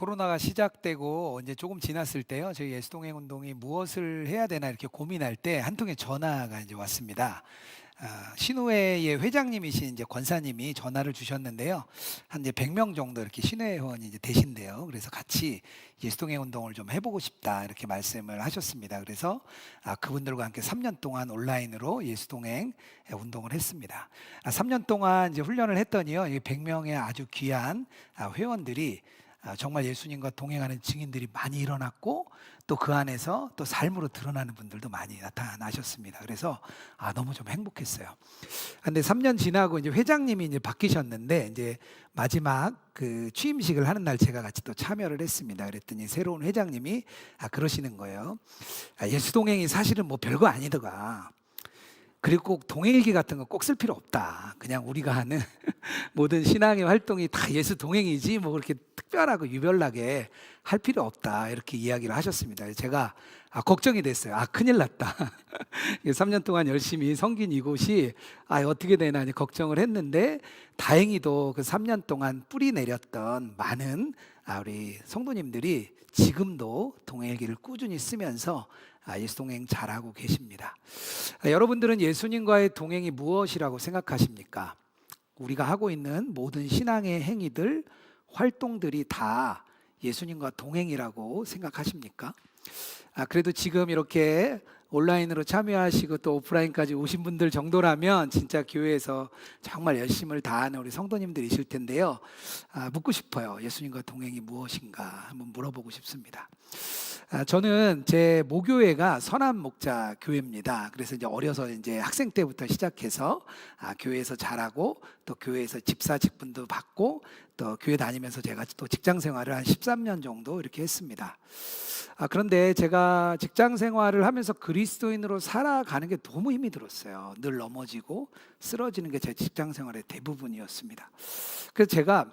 코로나가 시작되고 이제 조금 지났을 때요. 저희 예수동행 운동이 무엇을 해야 되나 이렇게 고민할 때 한 통의 전화가 이제 왔습니다. 신우회의 회장님이신 이제 권사님이 전화를 주셨는데요. 한 이제 100명 정도 이렇게 신우회 회원이 이제 되신대요. 그래서 같이 예수동행 운동을 좀 해보고 싶다 이렇게 말씀을 하셨습니다. 그래서 그분들과 함께 3년 동안 온라인으로 예수동행 운동을 했습니다. 3년 동안 이제 훈련을 했더니요. 이 100명의 아주 귀한 회원들이 정말 예수님과 동행하는 증인들이 많이 일어났고 또 그 안에서 또 삶으로 드러나는 분들도 많이 나타나셨습니다. 그래서 너무 좀 행복했어요. 근데 3년 지나고 이제 회장님이 이제 바뀌셨는데 이제 마지막 그 취임식을 하는 날 제가 같이 또 참여를 했습니다. 그랬더니 새로운 회장님이 그러시는 거예요. 예수동행이 사실은 뭐 별거 아니더가. 그리고 꼭 동행일기 같은 거 꼭 쓸 필요 없다. 그냥 우리가 하는 모든 신앙의 활동이 다 예수 동행이지 뭐 그렇게 특별하고 유별나게 할 필요 없다. 이렇게 이야기를 하셨습니다. 제가 걱정이 됐어요. 큰일 났다. 3년 동안 열심히 섬긴 이곳이 어떻게 되나 걱정을 했는데 다행히도 그 3년 동안 뿌리 내렸던 많은 우리 성도님들이 지금도 동행일기를 꾸준히 쓰면서 예수동행 잘하고 계십니다. 여러분들은 예수님과의 동행이 무엇이라고 생각하십니까? 우리가 하고 있는 모든 신앙의 행위들, 활동들이 다 예수님과 동행이라고 생각하십니까? 그래도 지금 이렇게 온라인으로 참여하시고 또 오프라인까지 오신 분들 정도라면 진짜 교회에서 정말 열심을 다하는 우리 성도님들이실 텐데요. 묻고 싶어요. 예수님과 동행이 무엇인가 한번 물어보고 싶습니다. 저는 제 모교회가 선한 목자 교회입니다. 그래서 이제 어려서 이제 학생 때부터 시작해서 교회에서 자라고 또 교회에서 집사 직분도 받고 또 교회 다니면서 제가 또 직장 생활을 한 13년 정도 이렇게 했습니다. 그런데 제가 직장 생활을 하면서 그리스도인으로 살아가는 게 너무 힘이 들었어요. 늘 넘어지고 쓰러지는 게 제 직장 생활의 대부분이었습니다. 그래서 제가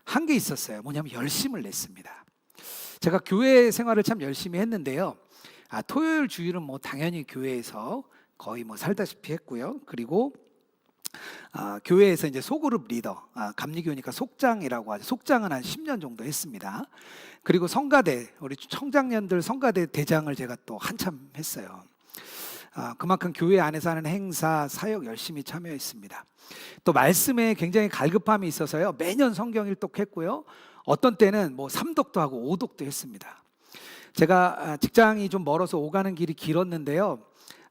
한 게 있었어요. 뭐냐면 열심을 냈습니다. 제가 교회 생활을 참 열심히 했는데요. 토요일 주일은 뭐 당연히 교회에서 거의 뭐 살다시피 했고요. 그리고 교회에서 이제 소그룹 리더, 감리교니까 속장이라고 하죠. 속장은 한 10년 정도 했습니다. 그리고 성가대, 우리 청장년들 성가대 대장을 제가 또 한참 했어요. 그만큼 교회 안에서 하는 행사, 사역 열심히 참여했습니다. 또 말씀에 굉장히 갈급함이 있어서요. 매년 성경 일독했고요. 어떤 때는 뭐 3독도 하고 5독도 했습니다. 제가 직장이 좀 멀어서 오가는 길이 길었는데요.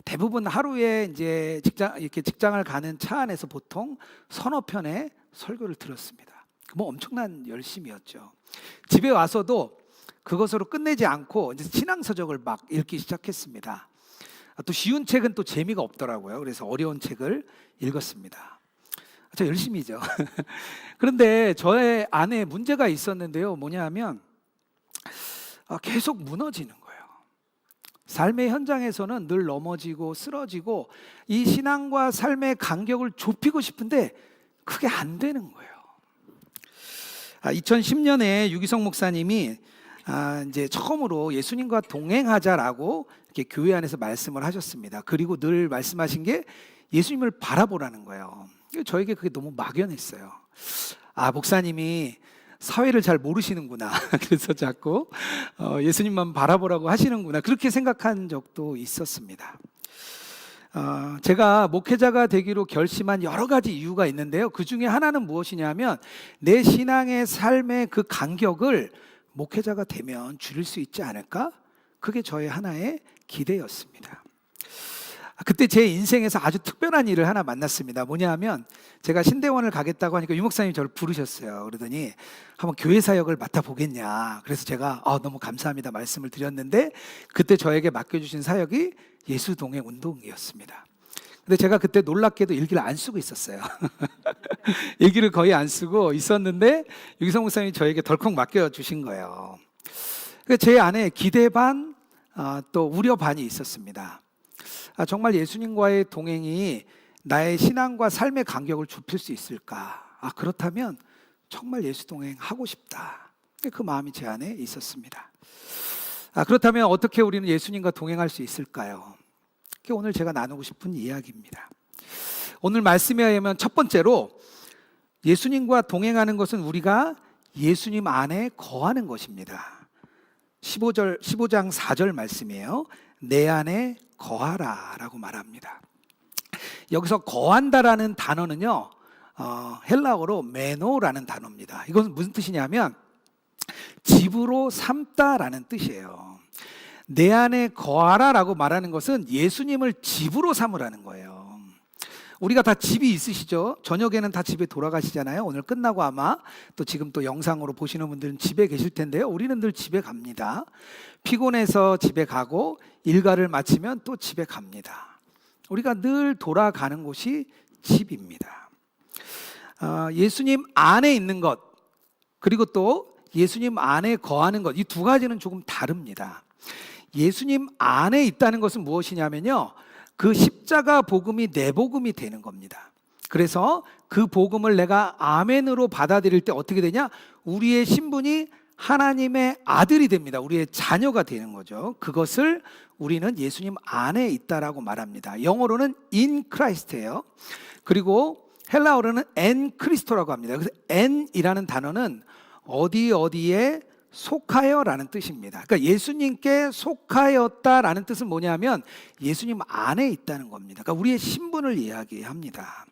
대부분 하루에 이제 직장을 가는 차 안에서 보통 서너 편의 설교를 들었습니다. 뭐 엄청난 열심이었죠. 집에 와서도 그것으로 끝내지 않고 이제 신앙서적을 막 읽기 시작했습니다. 또 쉬운 책은 또 재미가 없더라고요. 그래서 어려운 책을 읽었습니다. 저 열심히죠. 그런데 저의 안에 문제가 있었는데요. 뭐냐 하면 계속 무너지는 거예요. 삶의 현장에서는 늘 넘어지고 쓰러지고 이 신앙과 삶의 간격을 좁히고 싶은데 그게 안 되는 거예요. 2010년에 유기성 목사님이 이제 처음으로 예수님과 동행하자라고 이렇게 교회 안에서 말씀을 하셨습니다. 그리고 늘 말씀하신 게 예수님을 바라보라는 거예요. 저에게 그게 너무 막연했어요. 목사님이 사회를 잘 모르시는구나. 그래서 자꾸 예수님만 바라보라고 하시는구나. 그렇게 생각한 적도 있었습니다. 제가 목회자가 되기로 결심한 여러 가지 이유가 있는데요. 그 중에 하나는 무엇이냐면 내 신앙의 삶의 그 간격을 목회자가 되면 줄일 수 있지 않을까? 그게 저의 하나의 기대였습니다. 그때 제 인생에서 아주 특별한 일을 하나 만났습니다. 뭐냐 하면 제가 신대원을 가겠다고 하니까 유 목사님이 저를 부르셨어요. 그러더니 한번 교회 사역을 맡아보겠냐. 그래서 제가 너무 감사합니다 말씀을 드렸는데 그때 저에게 맡겨주신 사역이 예수동행 운동이었습니다. 근데 제가 그때 놀랍게도 일기를 안 쓰고 있었어요. 일기를 거의 안 쓰고 있었는데 유기성 목사님이 저에게 덜컥 맡겨주신 거예요. 제 안에 기대 반 또 우려 반이 있었습니다. 정말 예수님과의 동행이 나의 신앙과 삶의 간격을 좁힐 수 있을까? 그렇다면 정말 예수 동행하고 싶다. 그 마음이 제 안에 있었습니다. 그렇다면 어떻게 우리는 예수님과 동행할 수 있을까요? 그게 오늘 제가 나누고 싶은 이야기입니다. 오늘 말씀에 의하면 첫 번째로 예수님과 동행하는 것은 우리가 예수님 안에 거하는 것입니다. 15장 4절 말씀이에요. 내 안에 거하라 라고 말합니다. 여기서 거한다라는 단어는요, 헬라어로 메노라는 단어입니다. 이것은 무슨 뜻이냐면 집으로 삼다라는 뜻이에요. 내 안에 거하라 라고 말하는 것은 예수님을 집으로 삼으라는 거예요. 우리가 다 집이 있으시죠? 저녁에는 다 집에 돌아가시잖아요. 오늘 끝나고 아마 또 지금 또 영상으로 보시는 분들은 집에 계실 텐데요. 우리는 늘 집에 갑니다. 피곤해서 집에 가고 일과를 마치면 또 집에 갑니다. 우리가 늘 돌아가는 곳이 집입니다. 예수님 안에 있는 것, 그리고 또 예수님 안에 거하는 것, 이 두 가지는 조금 다릅니다. 예수님 안에 있다는 것은 무엇이냐면요, 그 십자가 복음이 내 복음이 되는 겁니다. 그래서 그 복음을 내가 아멘으로 받아들일 때 어떻게 되냐? 우리의 신분이 하나님의 아들이 됩니다. 우리의 자녀가 되는 거죠. 그것을 우리는 예수님 안에 있다라고 말합니다. 영어로는 in Christ예요. 그리고 헬라어로는 en Christo라고 합니다. 그래서 en이라는 단어는 어디에 속하여라는 뜻입니다. 그러니까 예수님께 속하였다라는 뜻은 뭐냐면 예수님 안에 있다는 겁니다. 그러니까 우리의 신분을 이야기합니다.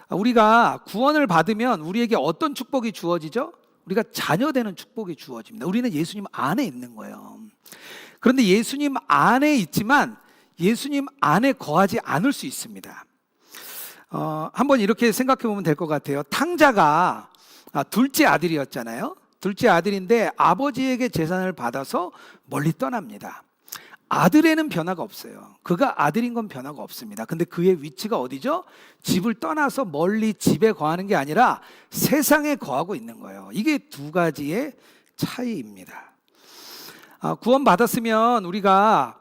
우리가 구원을 받으면 우리에게 어떤 축복이 주어지죠? 우리가 자녀되는 축복이 주어집니다. 우리는 예수님 안에 있는 거예요. 그런데 예수님 안에 있지만 예수님 안에 거하지 않을 수 있습니다. 한번 이렇게 생각해 보면 될 것 같아요. 탕자가 둘째 아들이었잖아요. 둘째 아들인데 아버지에게 재산을 받아서 멀리 떠납니다. 아들에는 변화가 없어요. 그가 아들인 건 변화가 없습니다. 근데 그의 위치가 어디죠? 집을 떠나서 멀리 집에 거하는 게 아니라 세상에 거하고 있는 거예요. 이게 두 가지의 차이입니다. 구원 받았으면 우리가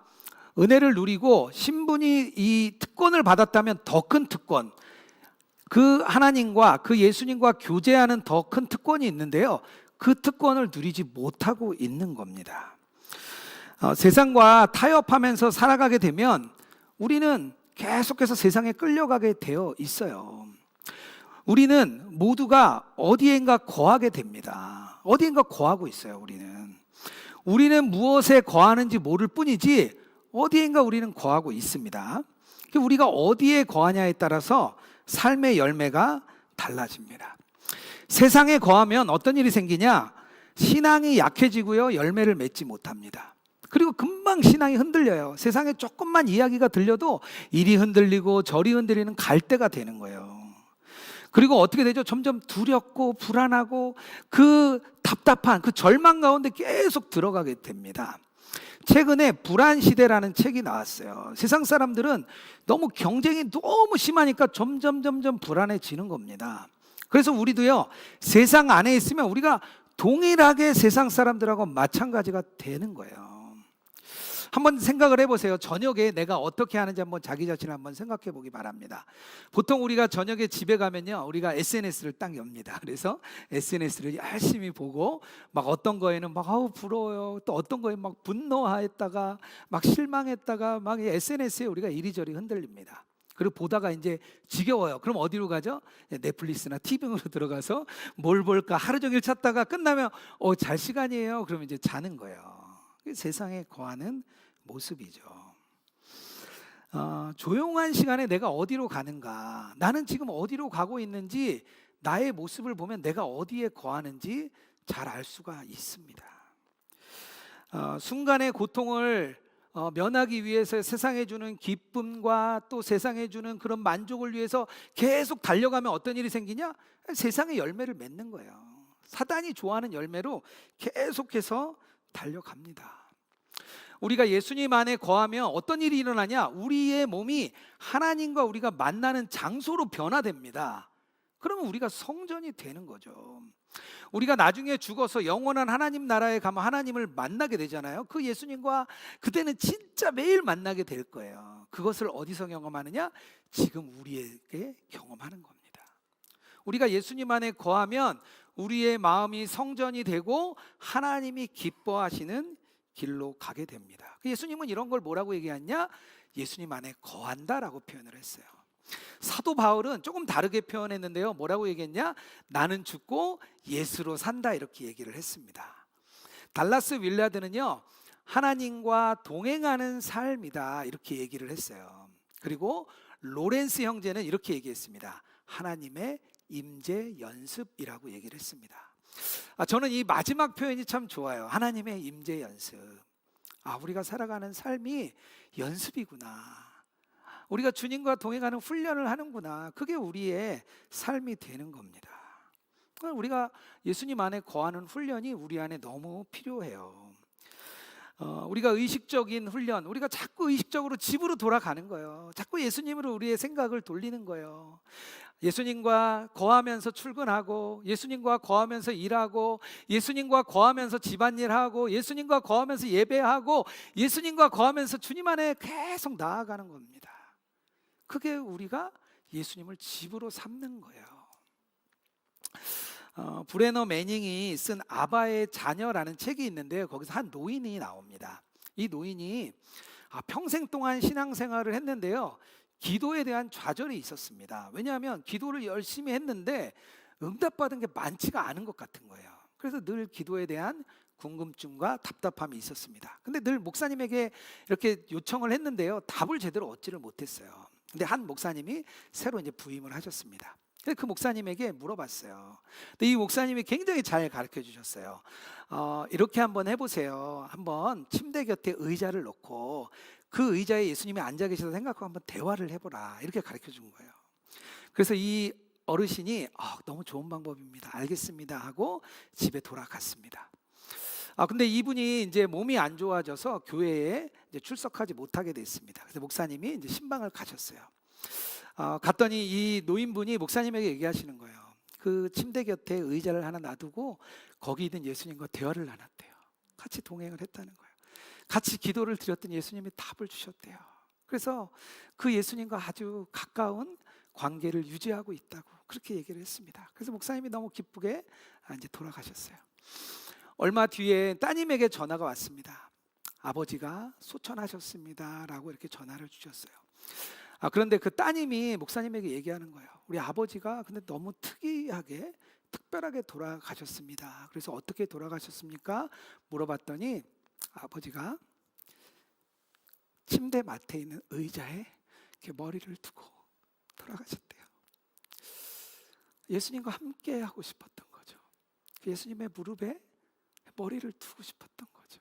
은혜를 누리고 신분이 이 특권을 받았다면 더 큰 특권, 그 하나님과 그 예수님과 교제하는 더 큰 특권이 있는데요, 그 특권을 누리지 못하고 있는 겁니다. 세상과 타협하면서 살아가게 되면 우리는 계속해서 세상에 끌려가게 되어 있어요. 우리는 모두가 어디엔가 거하게 됩니다. 어디엔가 거하고 있어요. 우리는 무엇에 거하는지 모를 뿐이지 어디엔가 우리는 거하고 있습니다. 우리가 어디에 거하냐에 따라서 삶의 열매가 달라집니다. 세상에 거하면 어떤 일이 생기냐? 신앙이 약해지고요, 열매를 맺지 못합니다. 그리고 금방 신앙이 흔들려요. 세상에 조금만 이야기가 들려도 이리 흔들리고 저리 흔들리는 갈대가 되는 거예요. 그리고 어떻게 되죠? 점점 두렵고 불안하고 그 답답한 그 절망 가운데 계속 들어가게 됩니다. 최근에 불안시대라는 책이 나왔어요. 세상 사람들은 너무 경쟁이 너무 심하니까 점점 불안해지는 겁니다. 그래서 우리도요, 세상 안에 있으면 우리가 동일하게 세상 사람들하고 마찬가지가 되는 거예요. 한번 생각을 해보세요. 저녁에 내가 어떻게 하는지 한번 자기 자신을 한번 생각해 보기 바랍니다. 보통 우리가 저녁에 집에 가면요, 우리가 SNS를 딱 엽니다. 그래서 SNS를 열심히 보고 막 어떤 거에는 막 부러워요, 또 어떤 거에 막 분노했다가 막 실망했다가 막 SNS에 우리가 이리저리 흔들립니다. 그리고 보다가 이제 지겨워요. 그럼 어디로 가죠? 넷플릭스나 TV로 들어가서 뭘 볼까 하루 종일 찾다가 끝나면 잘 시간이에요. 그러면 이제 자는 거예요. 세상에 거하는 모습이죠. 조용한 시간에 내가 어디로 가는가, 나는 지금 어디로 가고 있는지 나의 모습을 보면 내가 어디에 거하는지 잘 알 수가 있습니다. 순간의 고통을 면하기 위해서 세상에 주는 기쁨과 또 세상에 주는 그런 만족을 위해서 계속 달려가면 어떤 일이 생기냐? 세상의 열매를 맺는 거예요. 사단이 좋아하는 열매로 계속해서 달려갑니다. 우리가 예수님 안에 거하면 어떤 일이 일어나냐? 우리의 몸이 하나님과 우리가 만나는 장소로 변화됩니다. 그러면 우리가 성전이 되는 거죠. 우리가 나중에 죽어서 영원한 하나님 나라에 가면 하나님을 만나게 되잖아요. 그 예수님과 그때는 진짜 매일 만나게 될 거예요. 그것을 어디서 경험하느냐? 지금 우리에게 경험하는 겁니다. 우리가 예수님 안에 거하면 우리의 마음이 성전이 되고 하나님이 기뻐하시는 길로 가게 됩니다. 예수님은 이런 걸 뭐라고 얘기했냐? 예수님 안에 거한다라고 표현을 했어요. 사도 바울은 조금 다르게 표현했는데요. 뭐라고 얘기했냐? 나는 죽고 예수로 산다, 이렇게 얘기를 했습니다. 달라스 윌라드는요, 하나님과 동행하는 삶이다, 이렇게 얘기를 했어요. 그리고 로렌스 형제는 이렇게 얘기했습니다. 하나님의 임재 연습이라고 얘기를 했습니다. 저는 이 마지막 표현이 참 좋아요. 하나님의 임재 연습. 우리가 살아가는 삶이 연습이구나. 우리가 주님과 동행하는 훈련을 하는구나. 그게 우리의 삶이 되는 겁니다. 우리가 예수님 안에 거하는 훈련이 우리 안에 너무 필요해요. 우리가 의식적인 훈련, 우리가 자꾸 의식적으로 집으로 돌아가는 거예요. 자꾸 예수님으로 우리의 생각을 돌리는 거예요. 예수님과 거하면서 출근하고, 예수님과 거하면서 일하고, 예수님과 거하면서 집안일하고, 예수님과 거하면서 예배하고, 예수님과 거하면서 주님 안에 계속 나아가는 겁니다. 그게 우리가 예수님을 집으로 삼는 거예요. 브레너 매닝이 쓴 아바의 자녀라는 책이 있는데요, 거기서 한 노인이 나옵니다. 이 노인이 평생 동안 신앙생활을 했는데요, 기도에 대한 좌절이 있었습니다. 왜냐하면 기도를 열심히 했는데 응답받은 게 많지가 않은 것 같은 거예요. 그래서 늘 기도에 대한 궁금증과 답답함이 있었습니다. 근데 늘 목사님에게 이렇게 요청을 했는데요, 답을 제대로 얻지를 못했어요. 근데 한 목사님이 새로 이제 부임을 하셨습니다. 그 목사님에게 물어봤어요. 근데 이 목사님이 굉장히 잘 가르쳐 주셨어요. 이렇게 한번 해보세요. 한번 침대 곁에 의자를 놓고 그 의자에 예수님이 앉아 계셔서 생각하고 한번 대화를 해보라, 이렇게 가르쳐 준 거예요. 그래서 이 어르신이 너무 좋은 방법입니다, 알겠습니다 하고 집에 돌아갔습니다. 근데 이분이 이제 몸이 안 좋아져서 교회에 이제 출석하지 못하게 됐습니다. 그래서 목사님이 이제 신방을 가셨어요. 갔더니 이 노인분이 목사님에게 얘기하시는 거예요. 그 침대 곁에 의자를 하나 놔두고 거기 있는 예수님과 대화를 나눴대요. 같이 동행을 했다는 거예요. 같이 기도를 드렸더니 예수님이 답을 주셨대요. 그래서 그 예수님과 아주 가까운 관계를 유지하고 있다고 그렇게 얘기를 했습니다. 그래서 목사님이 너무 기쁘게 이제 돌아가셨어요. 얼마 뒤에 따님에게 전화가 왔습니다. 아버지가 소천하셨습니다 라고 이렇게 전화를 주셨어요. 그런데 그 따님이 목사님에게 얘기하는 거예요. 우리 아버지가 근데 너무 특이하게, 특별하게 돌아가셨습니다. 그래서 어떻게 돌아가셨습니까? 물어봤더니 아버지가 침대 맡에 있는 의자에 이렇게 머리를 두고 돌아가셨대요. 예수님과 함께 하고 싶었던 거죠. 예수님의 무릎에 머리를 두고 싶었던 거죠.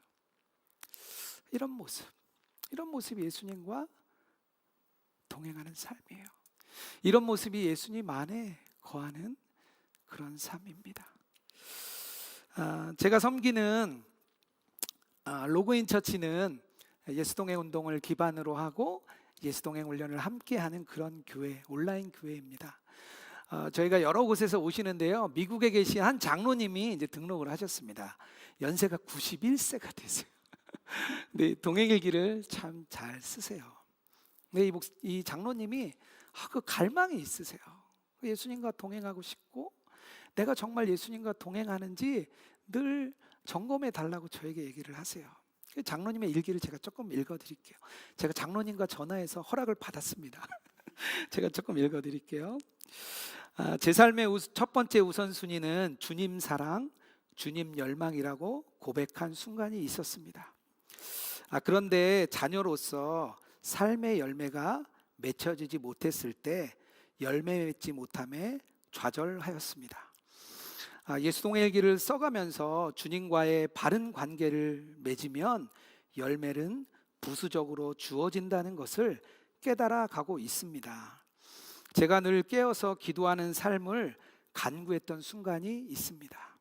이런 모습이 예수님과 동행하는 삶이에요. 이런 모습이 예수님 안에 거하는 그런 삶입니다. 제가 섬기는 로그인 처치는 예수동행 운동을 기반으로 하고 예수동행 훈련을 함께하는 그런 교회, 온라인 교회입니다. 저희가 여러 곳에서 오시는데요, 미국에 계신 한 장로님이 이제 등록을 하셨습니다. 연세가 91세가 되세요. 근데 동행일기를 참 잘 쓰세요. 근데 이 장로님이 그 갈망이 있으세요. 예수님과 동행하고 싶고, 내가 정말 예수님과 동행하는지 늘 점검해 달라고 저에게 얘기를 하세요. 장로님의 일기를 제가 조금 읽어드릴게요. 제가 장로님과 전화해서 허락을 받았습니다. 제가 조금 읽어드릴게요. 제 삶의 첫 번째 우선순위는 주님 사랑, 주님 열망이라고 고백한 순간이 있었습니다. 그런데 자녀로서 삶의 열매가 맺혀지지 못했을 때 열매 맺지 못함에 좌절하였습니다. 예수동일기를 써가면서 주님과의 바른 관계를 맺으면 열매는 부수적으로 주어진다는 것을 깨달아 가고 있습니다. 제가 늘 깨어서 기도하는 삶을 간구했던 순간이 있습니다.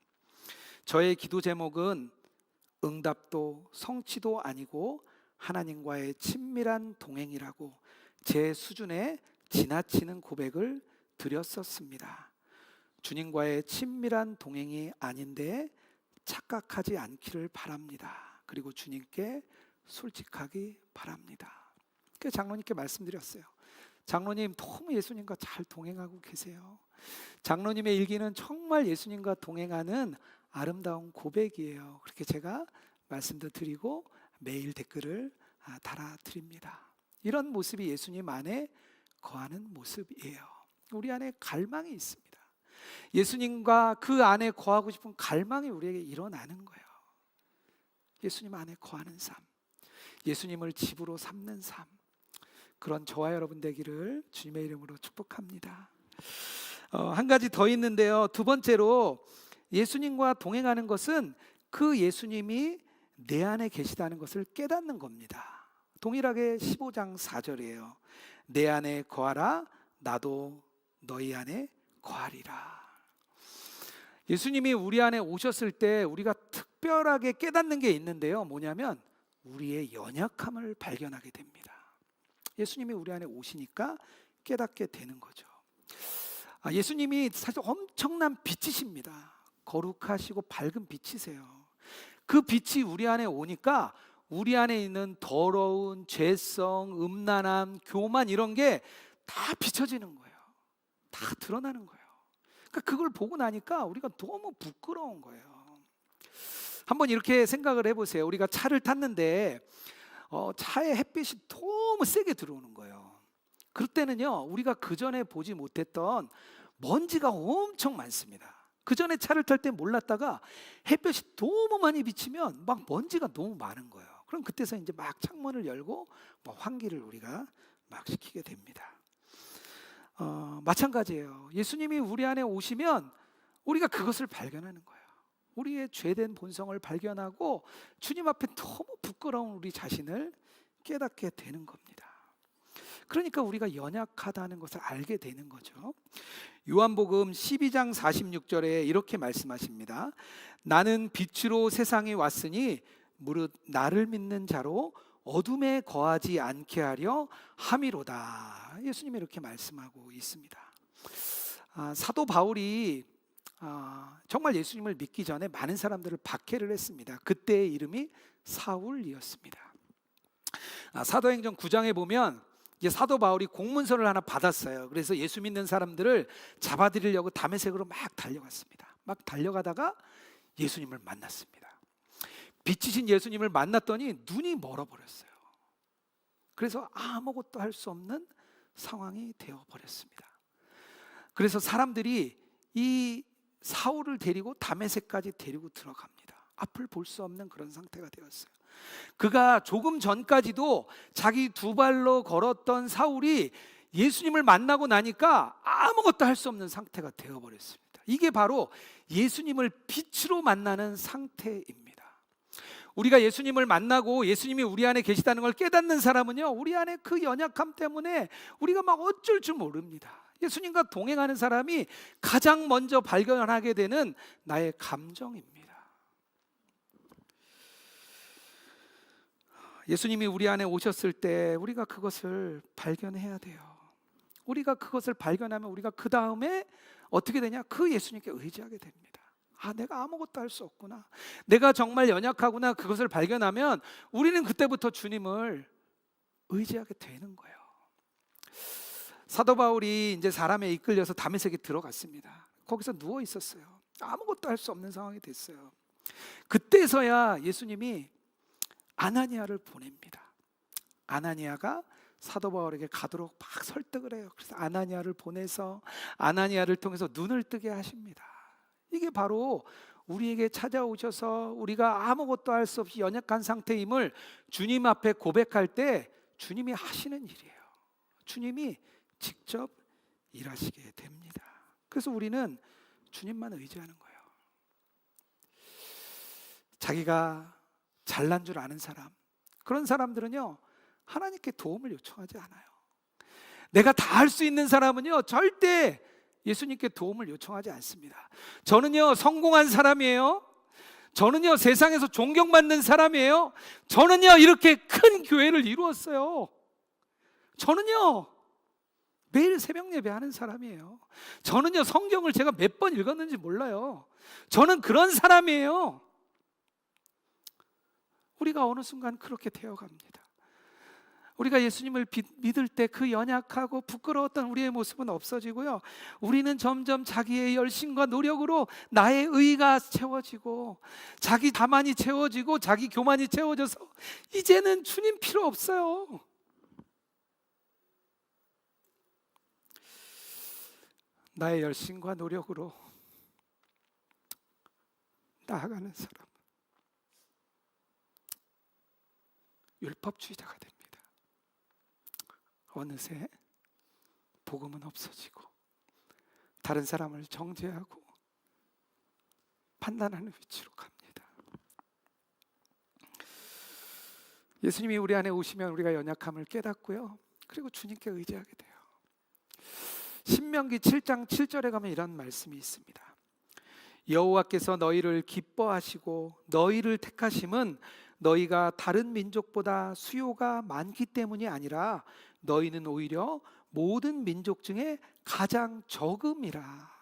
저의 기도 제목은 응답도 성취도 아니고 하나님과의 친밀한 동행이라고 제 수준에 지나치는 고백을 드렸었습니다. 주님과의 친밀한 동행이 아닌데 착각하지 않기를 바랍니다. 그리고 주님께 솔직하기 바랍니다. 그래서 장로님께 말씀드렸어요. 장로님, 너무 예수님과 잘 동행하고 계세요. 장로님의 일기는 정말 예수님과 동행하는 아름다운 고백이에요. 그렇게 제가 말씀도 드리고 메일 댓글을 달아드립니다. 이런 모습이 예수님 안에 거하는 모습이에요. 우리 안에 갈망이 있습니다. 예수님과 그 안에 거하고 싶은 갈망이 우리에게 일어나는 거예요. 예수님 안에 거하는 삶, 예수님을 집으로 삼는 삶, 그런 저와 여러분 되기를 주님의 이름으로 축복합니다. 한 가지 더 있는데요. 두 번째로 예수님과 동행하는 것은 그 예수님이 내 안에 계시다는 것을 깨닫는 겁니다. 동일하게 15장 4절이에요. 내 안에 거하라, 나도 너희 안에 거하리라. 예수님이 우리 안에 오셨을 때 우리가 특별하게 깨닫는 게 있는데요. 뭐냐면 우리의 연약함을 발견하게 됩니다. 예수님이 우리 안에 오시니까 깨닫게 되는 거죠. 예수님이 사실 엄청난 빛이십니다. 거룩하시고 밝은 빛이세요. 그 빛이 우리 안에 오니까 우리 안에 있는 더러운 죄성, 음란함, 교만 이런 게 다 비춰지는 거예요. 다 드러나는 거예요. 그러니까 그걸 보고 나니까 우리가 너무 부끄러운 거예요. 한번 이렇게 생각을 해보세요. 우리가 차를 탔는데 차에 햇빛이 너무 세게 들어오는 거예요. 그럴 때는요, 우리가 그전에 보지 못했던 먼지가 엄청 많습니다. 그전에 차를 탈 때 몰랐다가 햇볕이 너무 많이 비치면 막 먼지가 너무 많은 거예요. 그럼 그때서 이제 막 창문을 열고 환기를 우리가 막 시키게 됩니다. 마찬가지예요. 예수님이 우리 안에 오시면 우리가 그것을 발견하는 거예요. 우리의 죄된 본성을 발견하고 주님 앞에 너무 부끄러운 우리 자신을 깨닫게 되는 겁니다. 그러니까 우리가 연약하다는 것을 알게 되는 거죠. 요한복음 12장 46절에 이렇게 말씀하십니다. 나는 빛으로 세상에 왔으니 무릇 나를 믿는 자로 어둠에 거하지 않게 하려 함이로다. 예수님이 이렇게 말씀하고 있습니다. 사도 바울이 정말 예수님을 믿기 전에 많은 사람들을 박해를 했습니다. 그때의 이름이 사울이었습니다. 사도행전 9장에 보면 이제 사도 바울이 공문서를 하나 받았어요. 그래서 예수 믿는 사람들을 잡아들이려고 다메섹으로 막 달려갔습니다. 막 달려가다가 예수님을 만났습니다. 빛이신 예수님을 만났더니 눈이 멀어버렸어요. 그래서 아무것도 할 수 없는 상황이 되어버렸습니다. 그래서 사람들이 이 사울을 데리고 다메섹까지 데리고 들어갑니다. 앞을 볼 수 없는 그런 상태가 되었어요. 그가 조금 전까지도 자기 두 발로 걸었던 사울이 예수님을 만나고 나니까 아무것도 할 수 없는 상태가 되어버렸습니다. 이게 바로 예수님을 빛으로 만나는 상태입니다. 우리가 예수님을 만나고 예수님이 우리 안에 계시다는 걸 깨닫는 사람은요, 우리 안에 그 연약함 때문에 우리가 막 어쩔 줄 모릅니다. 예수님과 동행하는 사람이 가장 먼저 발견하게 되는 나의 감정입니다. 예수님이 우리 안에 오셨을 때 우리가 그것을 발견해야 돼요. 우리가 그것을 발견하면 우리가 그 다음에 어떻게 되냐? 그 예수님께 의지하게 됩니다. 내가 아무것도 할 수 없구나, 내가 정말 연약하구나, 그것을 발견하면 우리는 그때부터 주님을 의지하게 되는 거예요. 사도 바울이 이제 사람에 이끌려서 다메섹에 들어갔습니다. 거기서 누워 있었어요. 아무것도 할 수 없는 상황이 됐어요. 그때서야 예수님이 아나니아를 보냅니다. 아나니아가 사도 바울에게 가도록 막 설득을 해요. 그래서 아나니아를 보내서 아나니아를 통해서 눈을 뜨게 하십니다. 이게 바로 우리에게 찾아오셔서 우리가 아무것도 할 수 없이 연약한 상태임을 주님 앞에 고백할 때 주님이 하시는 일이에요. 주님이 직접 일하시게 됩니다. 그래서 우리는 주님만 의지하는 거예요. 자기가 잘난 줄 아는 사람, 그런 사람들은요, 하나님께 도움을 요청하지 않아요. 내가 다 할 수 있는 사람은요, 절대 예수님께 도움을 요청하지 않습니다. 저는요, 성공한 사람이에요. 저는요, 세상에서 존경받는 사람이에요. 저는요, 이렇게 큰 교회를 이루었어요. 저는요, 매일 새벽 예배하는 사람이에요. 저는요, 성경을 제가 몇 번 읽었는지 몰라요. 저는 그런 사람이에요. 우리가 어느 순간 그렇게 되어갑니다. 우리가 예수님을 믿을 때 그 연약하고 부끄러웠던 우리의 모습은 없어지고요, 우리는 점점 자기의 열심과 노력으로 나의 의가 채워지고 자기 자만이 채워지고 자기 교만이 채워져서 이제는 주님 필요 없어요. 나의 열심과 노력으로 나아가는 사람 율법주의자가 됩니다. 어느새 복음은 없어지고 다른 사람을 정죄하고 판단하는 위치로 갑니다. 예수님이 우리 안에 오시면 우리가 연약함을 깨닫고요, 그리고 주님께 의지하게 돼요. 신명기 7장 7절에 가면 이런 말씀이 있습니다. 여호와께서 너희를 기뻐하시고 너희를 택하심은 너희가 다른 민족보다 수요가 많기 때문이 아니라 너희는 오히려 모든 민족 중에 가장 적음이라.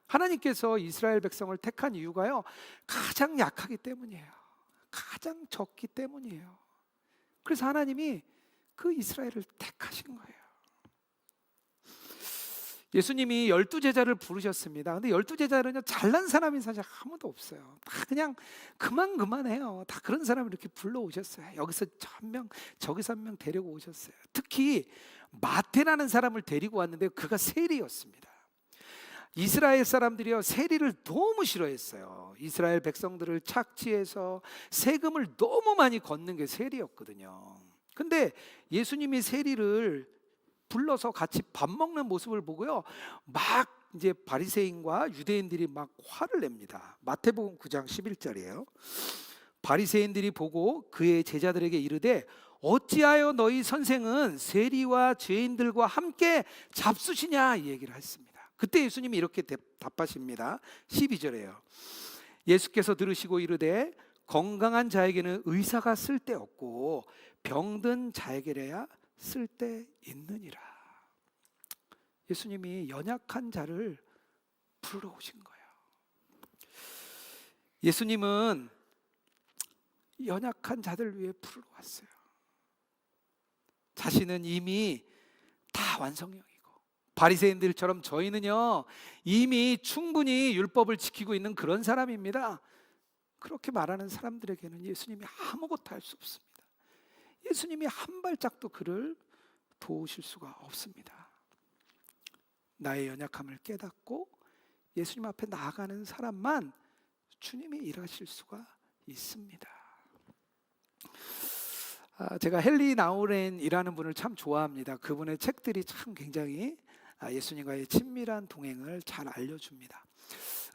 하나님께서 이스라엘 백성을 택한 이유가요, 가장 약하기 때문이에요. 가장 적기 때문이에요. 그래서 하나님이 그 이스라엘을 택하신 거예요. 예수님이 12제자를 부르셨습니다. 근데 12제자는요, 잘난 사람이 사실 아무도 없어요. 다 그냥 그만해요. 다 그런 사람을 이렇게 불러오셨어요. 여기서 한 명, 저기서 한 명 데리고 오셨어요. 특히 마태라는 사람을 데리고 왔는데 그가 세리였습니다. 이스라엘 사람들이요, 세리를 너무 싫어했어요. 이스라엘 백성들을 착취해서 세금을 너무 많이 걷는 게 세리였거든요. 근데 예수님이 세리를 불러서 같이 밥 먹는 모습을 보고요, 막 이제 바리새인과 유대인들이 막 화를 냅니다. 마태복음 9장 11절이에요. 바리새인들이 보고 그의 제자들에게 이르되 어찌하여 너희 선생은 세리와 죄인들과 함께 잡수시냐, 이 얘기를 했습니다. 그때 예수님이 이렇게 답하십니다. 12절에요. 예수께서 들으시고 이르되 건강한 자에게는 의사가 쓸데없고 병든 자에게라야 쓸데있느니라. 예수님이 연약한 자를 부르러 오신 거예요. 예수님은 연약한 자들 위해 부르러 왔어요. 자신은 이미 다 완성형이고, 바리새인들처럼 저희는요 이미 충분히 율법을 지키고 있는 그런 사람입니다. 그렇게 말하는 사람들에게는 예수님이 아무것도 할 수 없습니다. 예수님이 한 발짝도 그를 도우실 수가 없습니다. 나의 연약함을 깨닫고 예수님 앞에 나아가는 사람만 주님이 일하실 수가 있습니다. 제가 헨리 나우렌이라는 분을 참 좋아합니다. 그분의 책들이 참 굉장히 예수님과의 친밀한 동행을 잘 알려줍니다.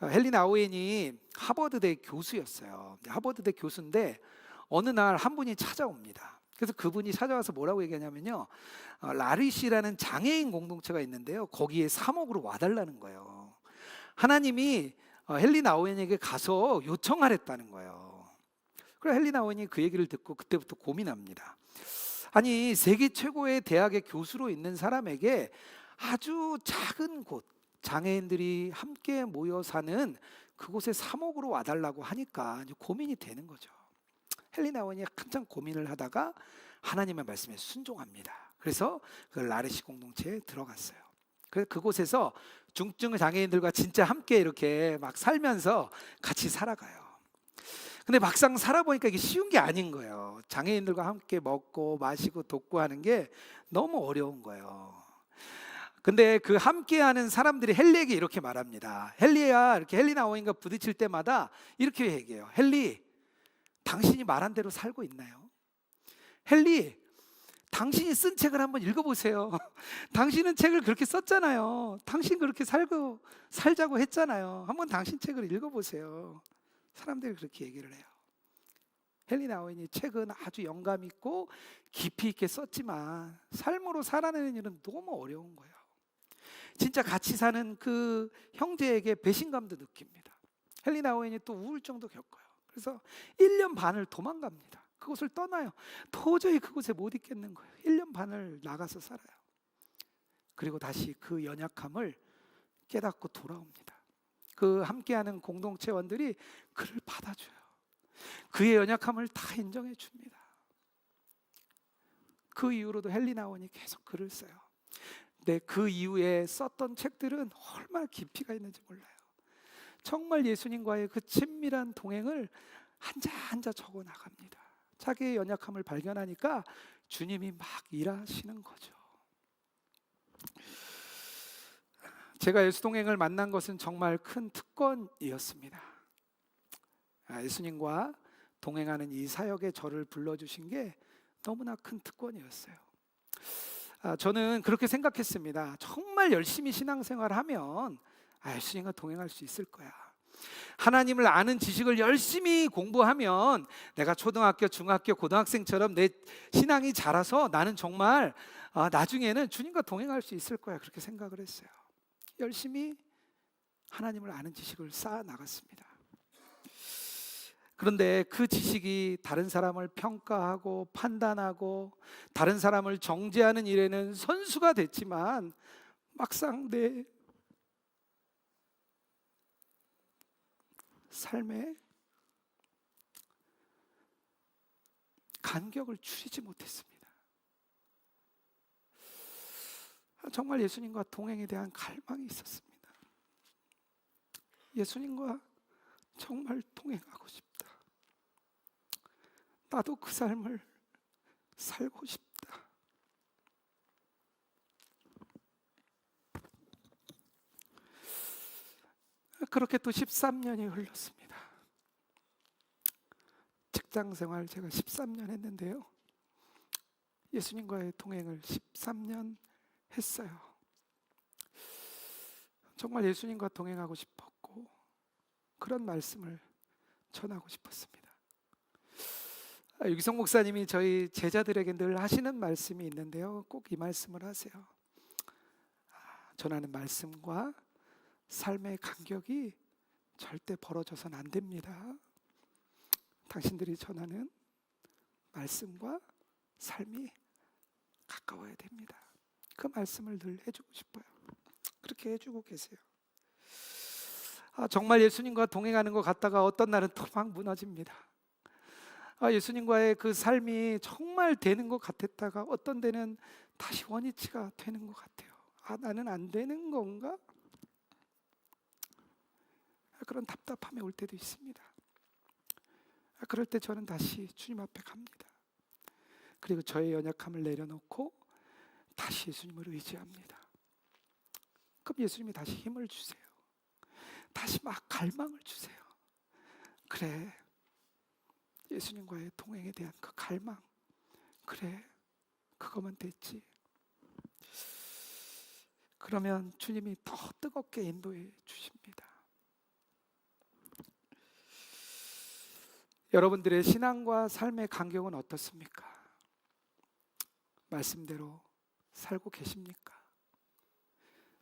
헨리 나우렌이 하버드대 교수였어요. 하버드대 교수인데 어느 날 한 분이 찾아옵니다. 그래서 그분이 찾아와서 뭐라고 얘기하냐면요, 라리시라는 장애인 공동체가 있는데요, 거기에 3억으로 와달라는 거예요. 하나님이 헨리 나우엔에게 가서 요청하랬다는 거예요. 그래서 헨리 나우엔이 그 얘기를 듣고 그때부터 고민합니다. 아니, 세계 최고의 대학의 교수로 있는 사람에게 아주 작은 곳, 장애인들이 함께 모여 사는 그곳에 3억으로 와달라고 하니까 고민이 되는 거죠. 헨리 나우엔이 한참 고민을 하다가 하나님의 말씀에 순종합니다. 그래서 그 라레시 공동체에 들어갔어요. 그래서 그곳에서 중증 장애인들과 진짜 함께 이렇게 막 살면서 같이 살아가요. 근데 막상 살아보니까 이게 쉬운 게 아닌 거예요. 장애인들과 함께 먹고 마시고 돕고 하는 게 너무 어려운 거예요. 근데 그 함께하는 사람들이 헨리에게 이렇게 말합니다. 헨리야, 이렇게 헨리 나우엔과 부딪힐 때마다 이렇게 얘기해요. 헨리, 당신이 말한 대로 살고 있나요? 헨리, 당신이 쓴 책을 한번 읽어보세요. 당신은 책을 그렇게 썼잖아요. 당신 그렇게 살자고 했잖아요. 한번 당신 책을 읽어보세요. 사람들이 그렇게 얘기를 해요. 헨리 나우엔이 책은 아주 영감 있고 깊이 있게 썼지만 삶으로 살아내는 일은 너무 어려운 거예요. 진짜 같이 사는 그 형제에게 배신감도 느낍니다. 헨리 나우엔이 또 우울증도 겪어요. 그래서 1년 반을 도망갑니다. 그곳을 떠나요. 도저히 그곳에 못 있겠는 거예요. 1년 반을 나가서 살아요. 그리고 다시 그 연약함을 깨닫고 돌아옵니다. 그 함께하는 공동체원들이 그를 받아줘요. 그의 연약함을 다 인정해 줍니다. 그 이후로도 헨리 나우엔이 계속 글을 써요. 근데 그 이후에 썼던 책들은 얼마나 깊이가 있는지 몰라요. 정말 예수님과의 그 친밀한 동행을 한자 한자 적어 나갑니다. 자기의 연약함을 발견하니까 주님이 막 일하시는 거죠. 제가 예수 동행을 만난 것은 정말 큰 특권이었습니다. 예수님과 동행하는 이 사역에 저를 불러주신 게 너무나 큰 특권이었어요. 저는 그렇게 생각했습니다. 정말 열심히 신앙생활하면 예수님과 동행할 수 있을 거야. 하나님을 아는 지식을 열심히 공부하면 내가 초등학교, 중학교, 고등학생처럼 내 신앙이 자라서 나는 정말 나중에는 주님과 동행할 수 있을 거야. 그렇게 생각을 했어요. 열심히 하나님을 아는 지식을 쌓아 나갔습니다. 그런데 그 지식이 다른 사람을 평가하고 판단하고 다른 사람을 정죄하는 일에는 선수가 됐지만 막상 내 삶에 간격을 줄이지 못했습니다. 정말 예수님과 동행에 대한 갈망이 있었습니다. 예수님과 정말 동행하고 싶다. 나도 그 삶을 살고 싶다. 그렇게 또 13년이 흘렀습니다. 직장 생활 제가 13년 했는데요. 예수님과의 동행을 13년 했어요. 정말 예수님과 동행하고 싶었고 그런 말씀을 전하고 싶었습니다. 유기성 목사님이 저희 제자들에게 늘 하시는 말씀이 있는데요. 꼭 이 말씀을 하세요. 전하는 말씀과 삶의 간격이 절대 벌어져서는 안 됩니다. 당신들이 전하는 말씀과 삶이 가까워야 됩니다. 그 말씀을 늘 해주고 싶어요. 그렇게 해주고 계세요. 정말 예수님과 동행하는 것 같다가 어떤 날은 또 막 무너집니다. 예수님과의 그 삶이 정말 되는 것 같았다가 어떤 데는 다시 원위치가 되는 것 같아요. 나는 안 되는 건가? 그런 답답함이 올 때도 있습니다. 그럴 때 저는 다시 주님 앞에 갑니다. 그리고 저의 연약함을 내려놓고 다시 예수님을 의지합니다. 그럼 예수님이 다시 힘을 주세요. 다시 막 갈망을 주세요. 그래, 예수님과의 동행에 대한 그 갈망, 그래, 그거만 됐지. 그러면 주님이 더 뜨겁게 인도해 주십니다. 여러분들의 신앙과 삶의 간격은 어떻습니까? 말씀대로 살고 계십니까?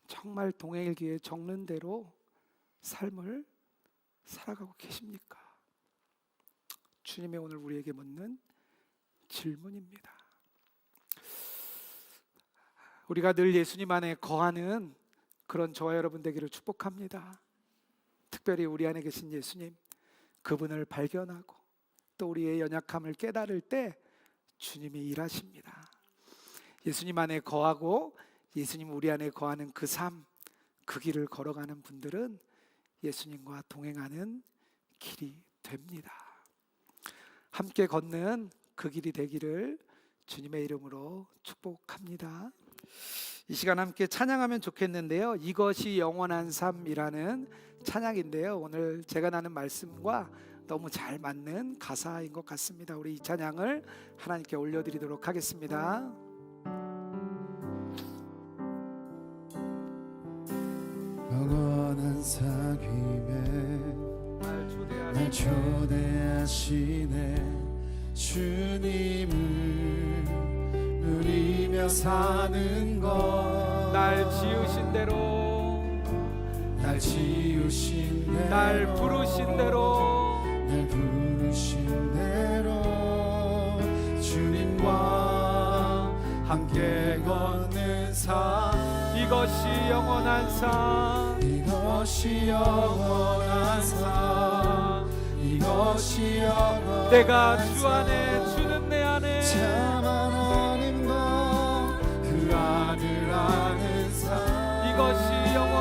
정말 동행일기에 적는 대로 삶을 살아가고 계십니까? 주님의 오늘 우리에게 묻는 질문입니다. 우리가 늘 예수님 안에 거하는 그런 저와 여러분 되기를 축복합니다. 특별히 우리 안에 계신 예수님, 그분을 발견하고 또 우리의 연약함을 깨달을 때 주님이 일하십니다. 예수님 안에 거하고 예수님 우리 안에 거하는 그 삶, 그 길을 걸어가는 분들은 예수님과 동행하는 길이 됩니다. 함께 걷는 그 길이 되기를 주님의 이름으로 축복합니다. 이 시간 함께 찬양하면 좋겠는데요. 이것이 영원한 삶이라는 찬양인데요. 오늘 제가 나눈 말씀과 너무 잘 맞는 가사인 것 같습니다. 우리 이 찬양을 하나님께 올려드리도록 하겠습니다. 영원한 사귐에 날 초대하시네. 주님을 누리며 사는 것, 날 지으신 대로, 날 지으신 대로, 날 부르신 대로, 날 부르신 대로 주님과 함께 걷는 삶, 이것이 영원한 삶, 이것이 영원한 삶, 이것이 영원한 내가 주 안에, 주는 내 안에 참 하나님과 그 아들 아는 삶, 이것이 영원한